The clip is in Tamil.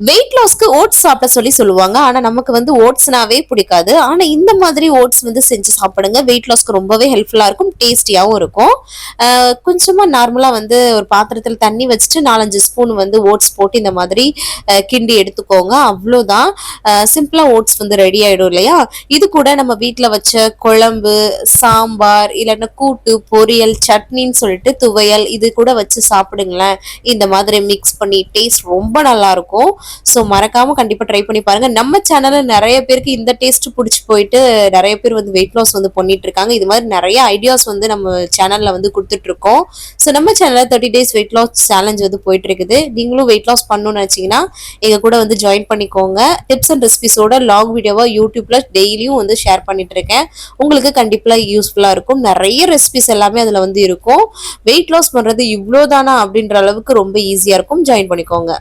வெயிட் லாஸ்க்கு ஓட்ஸ் சாப்பிட சொல்லுவாங்க. ஆனா நமக்கு வந்து ஓட்ஸ்னாவே பிடிக்காது. ஆனா இந்த மாதிரி ஓட்ஸ் வந்து செஞ்சு சாப்பிடுங்க. வெயிட் லாஸ்க்கு ரொம்பவே ஹெல்ப்ஃபுல்லா இருக்கும். டேஸ்டியாவும் இருக்கும். கொஞ்சமா நார்மலா வந்து ஒரு பாத்திரத்துல தண்ணி வச்சுட்டு 4, 5 ஸ்பூன் வந்து ஓட்ஸ் போட்டு இந்த மாதிரி கிண்டி எடுத்துக்கோங்க. அவ்வளோதான். சிம்பிளா ஓட்ஸ் வந்து ரெடி ஆயிடும் இல்லையா? இது கூட நம்ம வீட்ல வச்ச குழம்பு, சாம்பார், இல்லன்னா கூட்டு, பொரியல், சட்னின்னு சொல்லிட்டு துவையல் இது கூட வச்சு சாப்பிடுங்களேன். இந்த மாதிரி மிக்ஸ் பண்ணி டேஸ்ட் ரொம்ப நல்லா இருக்கும். ஸோ மறக்காம கண்டிப்பா ட்ரை பண்ணி பாருங்க. நம்ம சேனல்ல நெறைய பேருக்கு இந்த டேஸ்ட் புடிச்சு போயிட்டு நெறைய பேர் வந்து வெயிட் லாஸ் வந்து பண்ணிட்டு இருக்காங்க. இது மாதிரி நெறைய ஐடியாஸ் வந்து நம்ம சேனல்ல வந்து குடுத்துட்டு இருக்கோம். ஸோ நம்ம சேனல்ல 30 டேஸ் வெயிட் லாஸ் சேலஞ்ச் வந்து போயிட்டு இருக்குது. நீங்களும் வெயிட் லாஸ் பண்ணணும்னு நினைச்சீங்கன்னா எங்க கூட வந்து ஜாயின் பண்ணிக்கோங்க. டிப்ஸ் அண்ட் ரெசிபிஸோட லாங் வீடியோவா யூடியூப்ல டெய்லியும் வந்து ஷேர் பண்ணிட்டு இருக்கேன். உங்களுக்கு கண்டிப்பா யூஸ்ஃபுல்லா இருக்கும். நிறைய ரெசிபிஸ் எல்லாமே அதுல வந்து இருக்கும். வெயிட் லாஸ் பண்றது இவ்வளோதானா அப்படின்ற அளவுக்கு ரொம்ப ஈஸியா இருக்கும். ஜாயின் பண்ணிக்கோங்க.